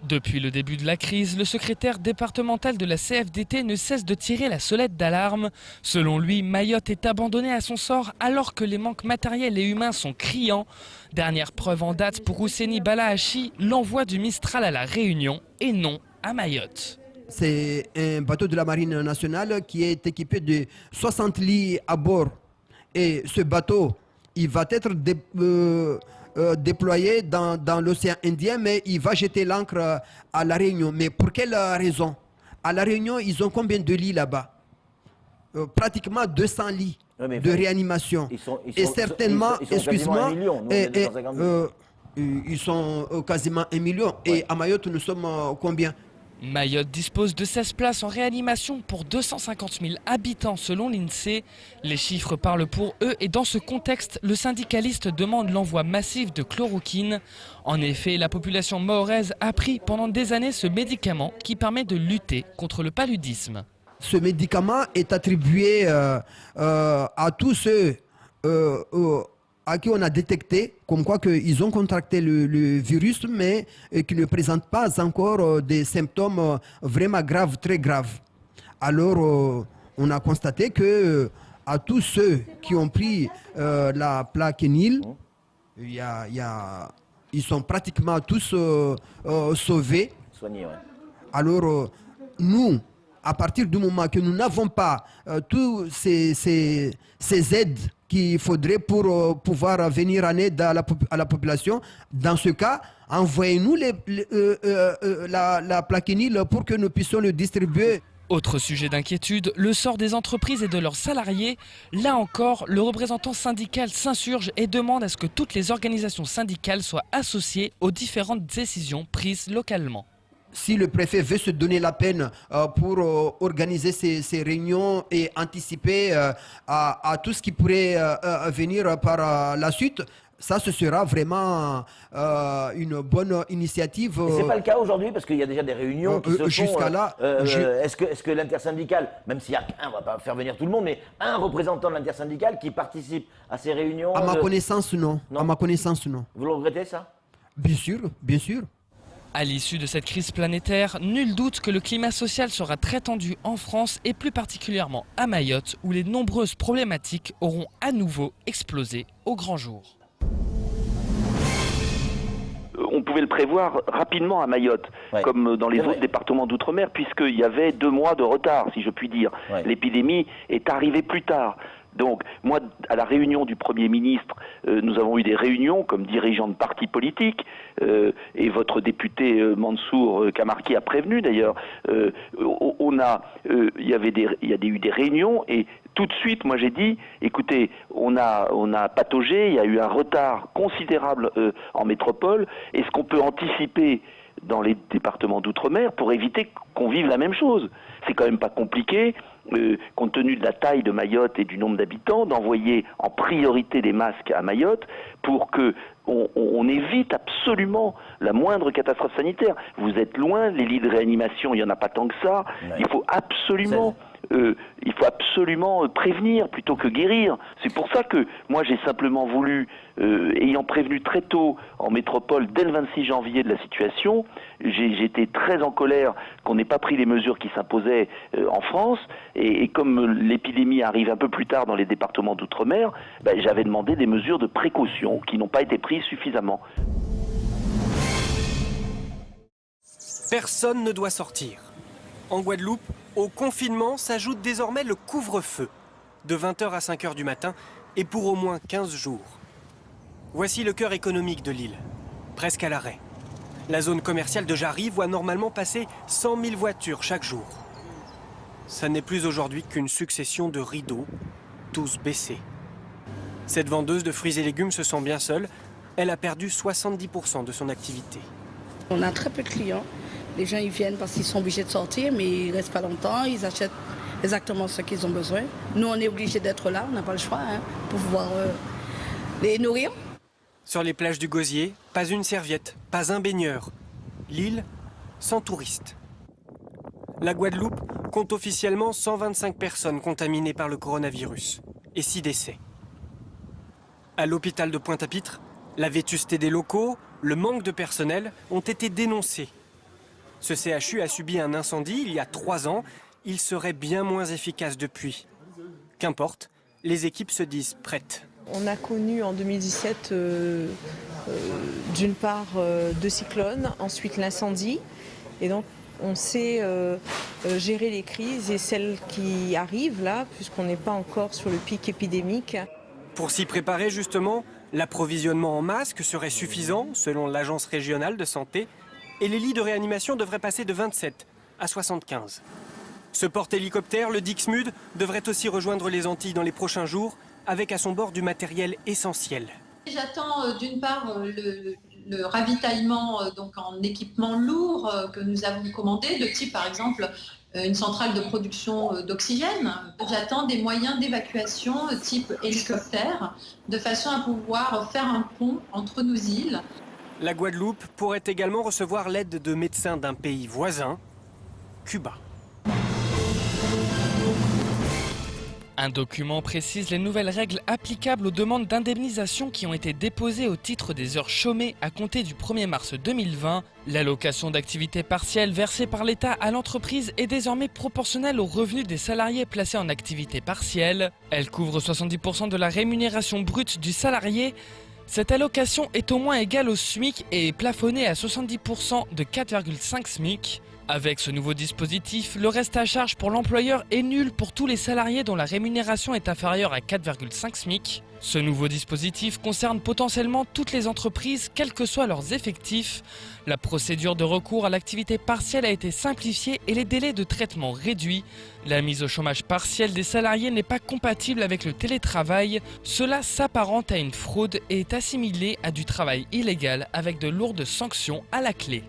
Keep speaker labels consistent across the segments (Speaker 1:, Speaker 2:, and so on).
Speaker 1: Depuis le début de la crise, le secrétaire départemental de la CFDT ne cesse de tirer la sonnette d'alarme. Selon lui, Mayotte est abandonnée à son sort alors que les manques matériels et humains sont criants. Dernière preuve en date pour Ousseni Balahachi, l'envoi du Mistral à la Réunion et non à Mayotte.
Speaker 2: C'est un bateau de la Marine nationale qui est équipé de 60 lits à bord. Et ce bateau, il va être déployé dans l'océan Indien, mais il va jeter l'ancre à La Réunion. Mais pour quelle raison? À La Réunion, ils ont combien de lits là-bas? Pratiquement 200 lits de réanimation. Et certainement, excuse-moi, ils sont quasiment 1 million. Et à Mayotte, nous sommes combien?
Speaker 1: Mayotte dispose de 16 places en réanimation pour 250 000 habitants selon l'INSEE. Les chiffres parlent pour eux et dans ce contexte, le syndicaliste demande l'envoi massif de chloroquine. En effet, la population mahoraise a pris pendant des années ce médicament qui permet de lutter contre le paludisme.
Speaker 2: Ce médicament est attribué à tous ceux à qui on a détecté comme quoi qu'ils ont contracté le virus, mais qui ne présentent pas encore des symptômes vraiment graves, très graves. Alors, on a constaté que à tous ceux qui ont pris la Plaquenil, ils sont pratiquement tous sauvés.
Speaker 3: Soignés, ouais.
Speaker 2: Alors, nous, à partir du moment que nous n'avons pas tous ces aides qu'il faudrait pour pouvoir venir en aide à la population, dans ce cas, envoyez-nous la Plaquenil pour que nous puissions le distribuer.
Speaker 1: Autre sujet d'inquiétude, le sort des entreprises et de leurs salariés. Là encore, le représentant syndical s'insurge et demande à ce que toutes les organisations syndicales soient associées aux différentes décisions prises localement.
Speaker 2: Si le préfet veut se donner la peine pour organiser ces réunions et anticiper à tout ce qui pourrait venir par la suite, ça, ce sera vraiment une bonne initiative.
Speaker 3: Ce n'est pas le cas aujourd'hui parce qu'il y a déjà des réunions qui se font.
Speaker 2: Jusqu'à là,
Speaker 3: est-ce que l'intersyndicale, même s'il y a un, on ne va pas faire venir tout le monde, mais un représentant de l'intersyndicale qui participe à ces réunions?
Speaker 2: À ma connaissance, non. À ma connaissance, non.
Speaker 3: Vous le regrettez, ça?
Speaker 2: Bien sûr, bien sûr.
Speaker 1: À l'issue de cette crise planétaire, nul doute que le climat social sera très tendu en France et plus particulièrement à Mayotte où les nombreuses problématiques auront à nouveau explosé au grand jour.
Speaker 4: On pouvait le prévoir rapidement à Mayotte, comme dans les autres départements d'outre-mer, puisqu'il y avait 2 mois de retard, si je puis dire.
Speaker 3: Ouais.
Speaker 4: L'épidémie est arrivée plus tard. Donc, moi, à la réunion du Premier ministre, nous avons eu des réunions comme dirigeants de partis politiques, et votre député Mansour Kamarki a prévenu d'ailleurs. Il y a eu des réunions et tout de suite, moi j'ai dit, écoutez, on a pataugé, il y a eu un retard considérable en métropole. Est-ce qu'on peut anticiper dans les départements d'outre-mer pour éviter qu'on vive la même chose? C'est quand même pas compliqué, compte tenu de la taille de Mayotte et du nombre d'habitants, d'envoyer en priorité des masques à Mayotte pour que on évite absolument la moindre catastrophe sanitaire. Vous êtes loin, les lits de réanimation, il n'y en a pas tant que ça. Ouais. Il faut absolument prévenir plutôt que guérir. C'est pour ça que moi j'ai simplement voulu, ayant prévenu très tôt en métropole dès le 26 janvier de la situation, j'étais très en colère qu'on n'ait pas pris les mesures qui s'imposaient en France, et comme l'épidémie arrive un peu plus tard dans les départements d'outre-mer, j'avais demandé des mesures de précaution qui n'ont pas été prises suffisamment.
Speaker 5: Personne ne doit sortir. En Guadeloupe, au confinement s'ajoute désormais le couvre-feu, de 20h à 5h du matin et pour au moins 15 jours. Voici le cœur économique de l'île, presque à l'arrêt. La zone commerciale de Jarry voit normalement passer 100 000 voitures chaque jour. Ça n'est plus aujourd'hui qu'une succession de rideaux, tous baissés. Cette vendeuse de fruits et légumes se sent bien seule. Elle a perdu 70% de son activité.
Speaker 6: On a très peu de clients. Les gens ils viennent parce qu'ils sont obligés de sortir, mais ils ne restent pas longtemps, ils achètent exactement ce qu'ils ont besoin. Nous, on est obligés d'être là, on n'a pas le choix pour pouvoir les nourrir.
Speaker 5: Sur les plages du Gosier, pas une serviette, pas un baigneur. L'île, sans touristes. La Guadeloupe compte officiellement 125 personnes contaminées par le coronavirus et 6 décès. À l'hôpital de Pointe-à-Pitre, la vétusté des locaux, le manque de personnel ont été dénoncés. Ce CHU a subi un incendie il y a 3 ans. Il serait bien moins efficace depuis. Qu'importe, les équipes se disent prêtes.
Speaker 7: On a connu en 2017 d'une part 2 cyclones, ensuite l'incendie. Et donc on sait gérer les crises et celles qui arrivent là, puisqu'on n'est pas encore sur le pic épidémique.
Speaker 5: Pour s'y préparer justement, l'approvisionnement en masques serait suffisant selon l'Agence régionale de santé et les lits de réanimation devraient passer de 27 à 75. Ce porte-hélicoptère, le Dixmude, devrait aussi rejoindre les Antilles dans les prochains jours avec à son bord du matériel essentiel.
Speaker 8: J'attends d'une part le ravitaillement donc en équipement lourd que nous avons commandé, de type par exemple une centrale de production d'oxygène. J'attends des moyens d'évacuation type hélicoptère, de façon à pouvoir faire un pont entre nos îles.
Speaker 5: La Guadeloupe pourrait également recevoir l'aide de médecins d'un pays voisin, Cuba.
Speaker 1: Un document précise les nouvelles règles applicables aux demandes d'indemnisation qui ont été déposées au titre des heures chômées à compter du 1er mars 2020. L'allocation d'activité partielle versée par l'État à l'entreprise est désormais proportionnelle aux revenus des salariés placés en activité partielle. Elle couvre 70% de la rémunération brute du salarié. Cette allocation est au moins égale au SMIC et est plafonnée à 70% de 4,5 SMIC. Avec ce nouveau dispositif, le reste à charge pour l'employeur est nul pour tous les salariés dont la rémunération est inférieure à 4,5 SMIC. Ce nouveau dispositif concerne potentiellement toutes les entreprises, quels que soient leurs effectifs. La procédure de recours à l'activité partielle a été simplifiée et les délais de traitement réduits. La mise au chômage partiel des salariés n'est pas compatible avec le télétravail. Cela s'apparente à une fraude et est assimilé à du travail illégal avec de lourdes sanctions à la clé.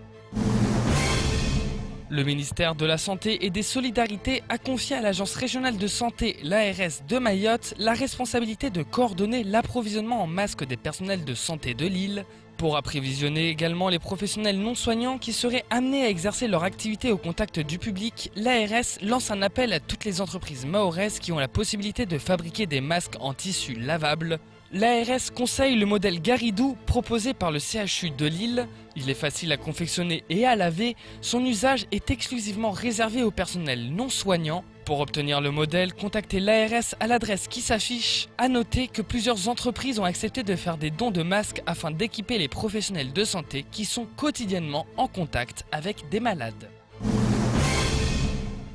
Speaker 1: Le ministère de la Santé et des Solidarités a confié à l'Agence régionale de santé, l'ARS de Mayotte, la responsabilité de coordonner l'approvisionnement en masques des personnels de santé de l'île, pour approvisionner également les professionnels non soignants qui seraient amenés à exercer leur activité au contact du public. L'ARS lance un appel à toutes les entreprises mahoraises qui ont la possibilité de fabriquer des masques en tissu lavable. L'ARS conseille le modèle Garidou proposé par le CHU de Lille. Il est facile à confectionner et à laver. Son usage est exclusivement réservé au personnel non soignant. Pour obtenir le modèle, contactez l'ARS à l'adresse qui s'affiche. À noter que plusieurs entreprises ont accepté de faire des dons de masques afin d'équiper les professionnels de santé qui sont quotidiennement en contact avec des malades.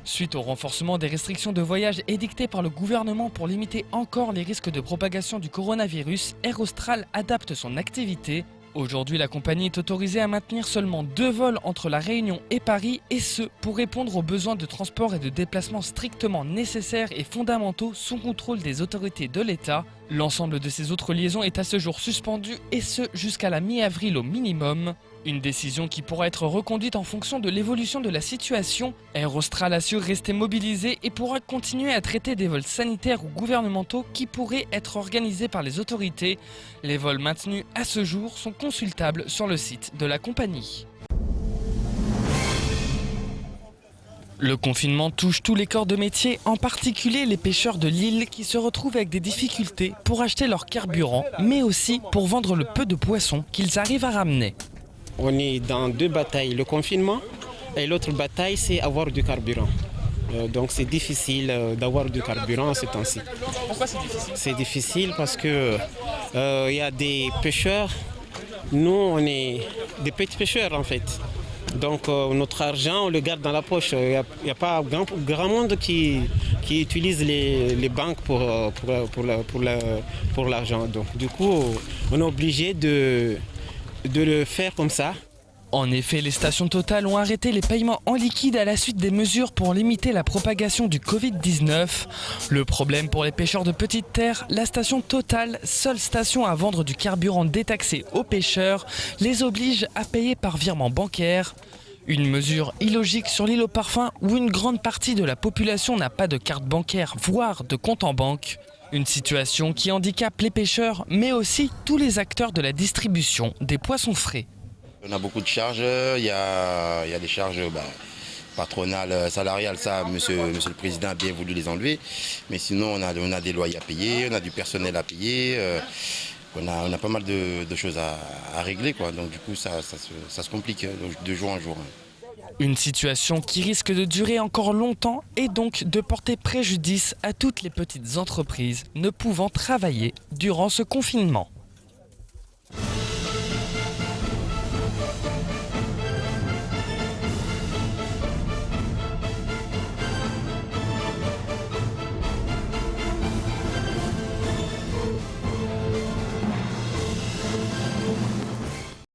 Speaker 1: Suite au renforcement des restrictions de voyage édictées par le gouvernement pour limiter encore les risques de propagation du coronavirus, Air Austral adapte son activité. Aujourd'hui, la compagnie est autorisée à maintenir seulement 2 vols entre La Réunion et Paris, et ce, pour répondre aux besoins de transport et de déplacement strictement nécessaires et fondamentaux sous contrôle des autorités de l'État. L'ensemble de ces autres liaisons est à ce jour suspendu, et ce, jusqu'à la mi-avril au minimum. Une décision qui pourra être reconduite en fonction de l'évolution de la situation. Air Austral assure rester mobilisé et pourra continuer à traiter des vols sanitaires ou gouvernementaux qui pourraient être organisés par les autorités. Les vols maintenus à ce jour sont consultables sur le site de la compagnie. Le confinement touche tous les corps de métier, en particulier les pêcheurs de l'île qui se retrouvent avec des difficultés pour acheter leur carburant, mais aussi pour vendre le peu de poissons qu'ils arrivent à ramener.
Speaker 9: On est dans 2 batailles, le confinement et l'autre bataille c'est avoir du carburant. Donc c'est difficile d'avoir du carburant ces temps-ci.
Speaker 1: Pourquoi c'est difficile ?
Speaker 9: C'est difficile parce que y a des pêcheurs, nous on est des petits pêcheurs en fait. Donc notre argent on le garde dans la poche. Il n'y a pas grand monde qui utilise les banques pour l'argent. Donc du coup on est obligé de le faire comme ça.
Speaker 1: En effet, les stations Total ont arrêté les paiements en liquide à la suite des mesures pour limiter la propagation du Covid-19. Le problème pour les pêcheurs de petites terres, la station Total, seule station à vendre du carburant détaxé aux pêcheurs, les oblige à payer par virement bancaire. Une mesure illogique sur l'île aux Parfums où une grande partie de la population n'a pas de carte bancaire, voire de compte en banque. Une situation qui handicape les pêcheurs, mais aussi tous les acteurs de la distribution des poissons frais.
Speaker 10: On a beaucoup de charges, il y a des charges patronales, salariales, ça monsieur le Président a bien voulu les enlever. Mais sinon on a des loyers à payer, on a du personnel à payer, on a pas mal de choses à régler, quoi. Donc du coup ça se complique de jour en jour.
Speaker 1: Une situation qui risque de durer encore longtemps et donc de porter préjudice à toutes les petites entreprises ne pouvant travailler durant ce confinement.